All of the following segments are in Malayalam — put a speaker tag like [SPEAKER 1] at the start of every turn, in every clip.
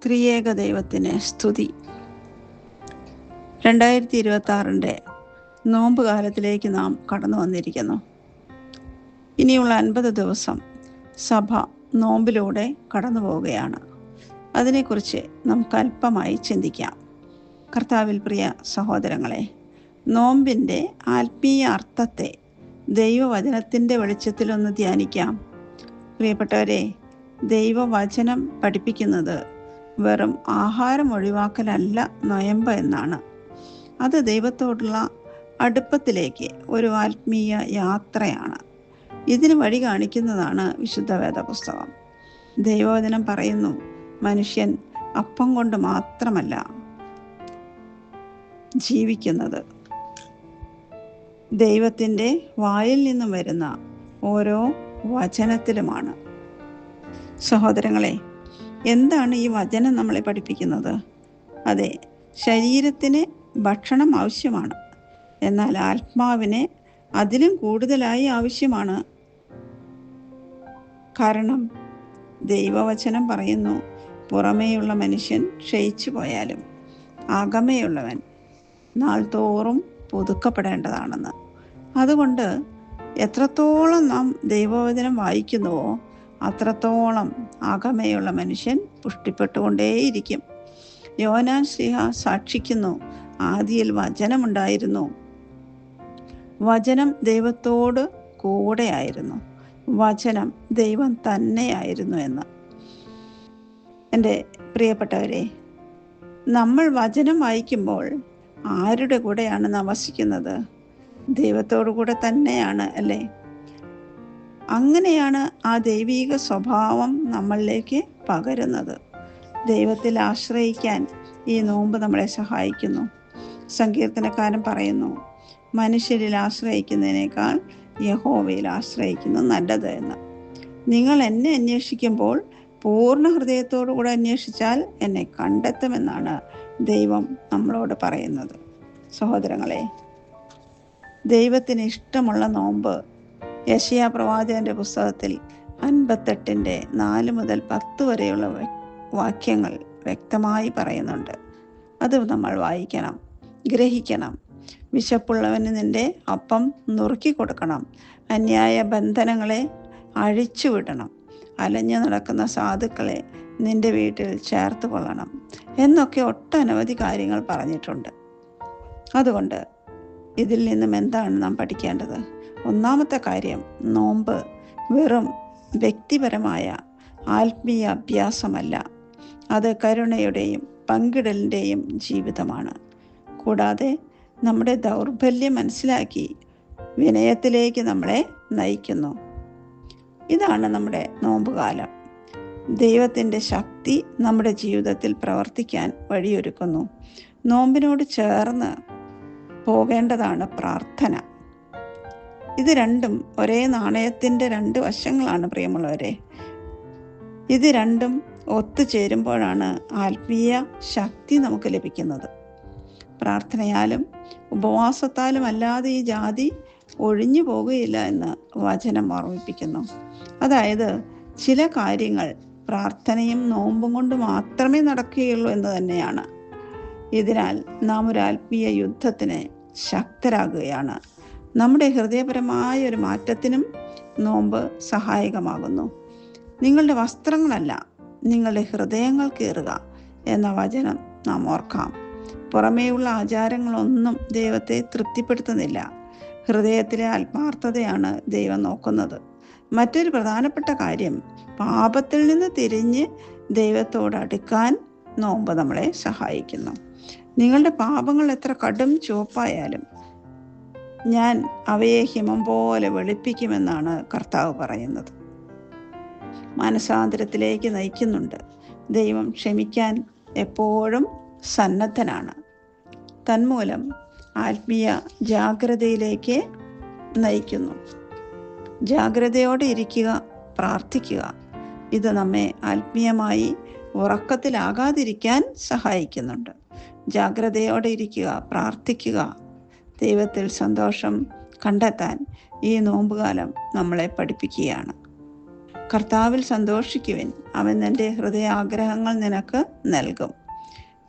[SPEAKER 1] ത്രിയേക ദൈവത്തിന് സ്തുതി. 2026 നോമ്പ് കാലത്തിലേക്ക് നാം കടന്നു വന്നിരിക്കുന്നു. ഇനിയുള്ള 50 ദിവസം സഭ നോമ്പിലൂടെ കടന്നു പോവുകയാണ്. അതിനെക്കുറിച്ച് നമുക്ക് അല്പമായി ചിന്തിക്കാം. കർത്താവിൽ പ്രിയ സഹോദരങ്ങളെ, നോമ്പിൻ്റെ ആത്മീയ അർത്ഥത്തെ ദൈവവചനത്തിൻ്റെ വെളിച്ചത്തിലൊന്ന് ധ്യാനിക്കാം. പ്രിയപ്പെട്ടവരെ, ദൈവവചനം പഠിപ്പിക്കുന്നത് വെറും ആഹാരം ഒഴിവാക്കലല്ല നൊയമ്പ് എന്നാണ്. അത് ദൈവത്തോടുള്ള അടുപ്പത്തിലേക്ക് ഒരു ആത്മീയ യാത്രയാണ്. ഇതിന് വഴി കാണിക്കുന്നതാണ് വിശുദ്ധ വേദപുസ്തകം. ദൈവവചനം പറയുന്നു, മനുഷ്യൻ അപ്പം കൊണ്ട് മാത്രമല്ല ജീവിക്കുന്നത്, ദൈവത്തിൻ്റെ വായിൽ നിന്നും വരുന്ന ഓരോ വചനത്തിലുമാണ്. സഹോദരങ്ങളെ, എന്താണ് ഈ വചനം നമ്മളെ പഠിപ്പിക്കുന്നത്? അതെ, ശരീരത്തിന് ഭക്ഷണം ആവശ്യമാണ്, എന്നാൽ ആത്മാവിന് അതിലും കൂടുതലായി ആവശ്യമാണ്. കാരണം ദൈവവചനം പറയുന്നു, പുറമേയുള്ള മനുഷ്യൻ ക്ഷയിച്ചു പോയാലും അകമേയുള്ളവൻ നാൾ തോറും പുതുക്കപ്പെടേണ്ടതാണെന്ന്. അതുകൊണ്ട് എത്രത്തോളം നാം ദൈവവചനം വായിക്കുന്നുവോ അത്രത്തോളം അകമേയുള്ള മനുഷ്യൻ പുഷ്ടിപ്പെട്ടുകൊണ്ടേയിരിക്കും. യോഹന്നാൻ ശ്ലീഹ സാക്ഷിക്കുന്നു, ആദിയിൽ വചനമുണ്ടായിരുന്നു, വചനം ദൈവത്തോട് കൂടെയായിരുന്നു, വചനം ദൈവം തന്നെയായിരുന്നു എന്ന്. എൻ്റെ പ്രിയപ്പെട്ടവരെ, നമ്മൾ വചനം വായിക്കുമ്പോൾ ആരുടെ കൂടെയാണ് നാം വസിക്കുന്നത്? ദൈവത്തോടു കൂടെ തന്നെയാണ്, അല്ലേ? അങ്ങനെയാണ് ആ ദൈവീക സ്വഭാവം നമ്മളിലേക്ക് പകരുന്നത്. ദൈവത്തിൽ ആശ്രയിക്കാൻ ഈ നോമ്പ് നമ്മളെ സഹായിക്കുന്നു. സങ്കീർത്തനക്കാരൻ പറയുന്നു, മനുഷ്യരിൽ ആശ്രയിക്കുന്നതിനേക്കാൾ യഹോവയിൽ ആശ്രയിക്കുന്നത് നല്ലത് എന്ന്. നിങ്ങൾ എന്നെ അന്വേഷിക്കുമ്പോൾ പൂർണ്ണ ഹൃദയത്തോടു കൂടെ അന്വേഷിച്ചാൽ എന്നെ കണ്ടെത്തുമെന്നാണ് ദൈവം നമ്മളോട് പറയുന്നത്. സഹോദരങ്ങളെ, ദൈവത്തിന് ഇഷ്ടമുള്ള നോമ്പ് യെശയ്യാ പ്രവാചകന്റെ പുസ്തകത്തിൽ 58:4 മുതൽ 10 വരെയുള്ള വാക്യങ്ങൾ വ്യക്തമായി പറയുന്നുണ്ട്. അത് നമ്മൾ വായിക്കണം, ഗ്രഹിക്കണം. വിശപ്പുള്ളവന് നിന്റെ അപ്പം നുറുക്കി കൊടുക്കണം, അന്യായ ബന്ധനങ്ങളെ അഴിച്ചുവിടണം, അലഞ്ഞു നടക്കുന്ന സാധുക്കളെ നിന്റെ വീട്ടിൽ ചേർത്ത് കൊള്ളണം എന്നൊക്കെ ഒട്ടനവധി കാര്യങ്ങൾ പറഞ്ഞിട്ടുണ്ട്. അതുകൊണ്ട് ഇതിൽ നിന്നും എന്താണ് നാം പഠിക്കേണ്ടത്? ഒന്നാമത്തെ കാര്യം, നോമ്പ് വെറും വ്യക്തിപരമായ ആത്മീയ അഭ്യാസമല്ല, അത് കരുണയുടെയും പങ്കിടലിൻ്റെയും ജീവിതമാണ്. കൂടാതെ നമ്മുടെ ദൗർബല്യം മനസ്സിലാക്കി വിനയത്തിലേക്ക് നമ്മളെ നയിക്കുന്നു. ഇതാണ് നമ്മുടെ നോമ്പുകാലം. ദൈവത്തിൻ്റെ ശക്തി നമ്മുടെ ജീവിതത്തിൽ പ്രവർത്തിക്കാൻ വഴിയൊരുക്കുന്നു. നോമ്പിനോട് ചേർന്ന് പോകേണ്ടതാണ് പ്രാർത്ഥന. ഇത് രണ്ടും ഒരേ നാണയത്തിൻ്റെ 2 വശങ്ങളാണ് പ്രിയമുള്ളവരെ. ഇത് രണ്ടും ഒത്തുചേരുമ്പോഴാണ് ആത്മീയ ശക്തി നമുക്ക് ലഭിക്കുന്നത്. പ്രാർത്ഥനയാലും ഉപവാസത്താലും അല്ലാതെ ഈ ജാതി ഒഴിഞ്ഞു പോകുകയില്ല എന്ന് വചനം ഓർമ്മിപ്പിക്കുന്നു. അതായത് ചില കാര്യങ്ങൾ പ്രാർത്ഥനയും നോമ്പും കൊണ്ട് മാത്രമേ നടക്കുകയുള്ളൂ എന്ന് തന്നെയാണ്. ഇതിനാൽ നാം ഒരു ആത്മീയ യുദ്ധത്തിന് ശക്തരാകുകയാണ്. നമ്മുടെ ഹൃദയപരമായ ഒരു മാറ്റത്തിനും നോമ്പ് സഹായകമാകുന്നു. നിങ്ങളുടെ വസ്ത്രങ്ങളല്ല, നിങ്ങളുടെ ഹൃദയങ്ങൾ കീറുക എന്ന വചനം നാം ഓർക്കാം. പുറമേയുള്ള ആചാരങ്ങളൊന്നും ദൈവത്തെ തൃപ്തിപ്പെടുത്തുന്നില്ല. ഹൃദയത്തിലെ ആത്മാർത്ഥതയാണ് ദൈവം നോക്കുന്നത്. മറ്റൊരു പ്രധാനപ്പെട്ട കാര്യം, പാപത്തിൽ നിന്ന് തിരിഞ്ഞ് ദൈവത്തോട് അടുക്കാൻ നോമ്പ് നമ്മളെ സഹായിക്കുന്നു. നിങ്ങളുടെ പാപങ്ങൾ എത്ര കടും ചുവപ്പായാലും ഞാൻ അവയെ ഹിമം പോലെ വെളുപ്പിക്കുമെന്നാണ് കർത്താവ് പറയുന്നത്. മാനസാന്തരത്തിലേക്ക് നയിക്കുന്നുണ്ട്. ദൈവം ക്ഷമിക്കാൻ എപ്പോഴും സന്നദ്ധനാണ്. തന്മൂലം ആത്മീയ ജാഗ്രതയിലേക്ക് നയിക്കുന്നു. ജാഗ്രതയോടെ ഇരിക്കുക, പ്രാർത്ഥിക്കുക. ഇത് നമ്മെ ആത്മീയമായി ഉറക്കത്തിലാകാതിരിക്കാൻ സഹായിക്കുന്നുണ്ട്. ജാഗ്രതയോടെ ഇരിക്കുക, പ്രാർത്ഥിക്കുക. ദൈവത്തിൽ സന്തോഷം കണ്ടെത്താൻ ഈ നോമ്പുകാലം നമ്മളെ പഠിപ്പിക്കുകയാണ്. കർത്താവിൽ സന്തോഷിക്കുവിൻ, അവൻ നിൻ്റെ ഹൃദയാഗ്രഹങ്ങൾ നിനക്ക് നൽകും.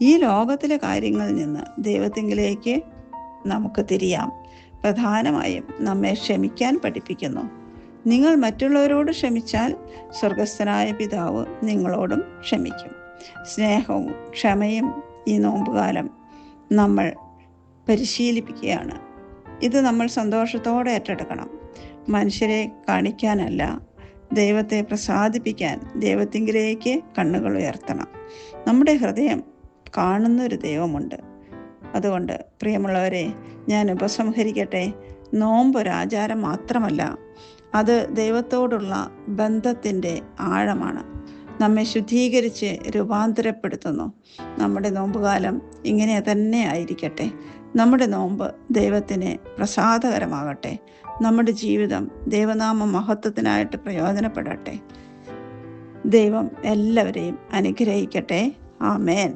[SPEAKER 1] ഈ ലോകത്തിലെ കാര്യങ്ങളിൽ നിന്ന് ദൈവത്തിങ്കിലേക്ക് നമുക്ക് തിരിയാം. പ്രധാനമായും നമ്മെ ക്ഷമിക്കാൻ പഠിപ്പിക്കുന്നു. നിങ്ങൾ മറ്റുള്ളവരോട് ക്ഷമിച്ചാൽ സ്വർഗസ്ഥനായ പിതാവ് നിങ്ങളോടും ക്ഷമിക്കും. സ്നേഹവും ക്ഷമയും ഈ നോമ്പുകാലം നമ്മൾ പരിശീലിപ്പിക്കുകയാണ്. ഇത് നമ്മൾ സന്തോഷത്തോടെ ഏറ്റെടുക്കണം. മനുഷ്യരെ കാണിക്കാനല്ല, ദൈവത്തെ പ്രസാദിപ്പിക്കാൻ ദൈവത്തിങ്കിലേക്ക് കണ്ണുകൾ ഉയർത്തണം. നമ്മുടെ ഹൃദയം കാണുന്നൊരു ദൈവമുണ്ട്. അതുകൊണ്ട് പ്രിയമുള്ളവരെ, ഞാൻ ഉപസംഹരിക്കട്ടെ. നോമ്പ് ഒരു ആചാരം മാത്രമല്ല, അത് ദൈവത്തോടുള്ള ബന്ധത്തിൻ്റെ ആഴമാണ്. നമ്മെ ശുദ്ധീകരിച്ച് രൂപാന്തരപ്പെടുത്തുന്നു. നമ്മുടെ നോമ്പുകാലം ഇങ്ങനെ തന്നെ ആയിരിക്കട്ടെ. നമ്മുടെ നോമ്പ് ദൈവത്തിന് പ്രസാദകരമാകട്ടെ. നമ്മുടെ ജീവിതം ദൈവനാമ മഹത്വത്തിനായിട്ട് പ്രയോജനപ്പെടട്ടെ. ദൈവം എല്ലാവരെയും അനുഗ്രഹിക്കട്ടെ. ആമേൻ.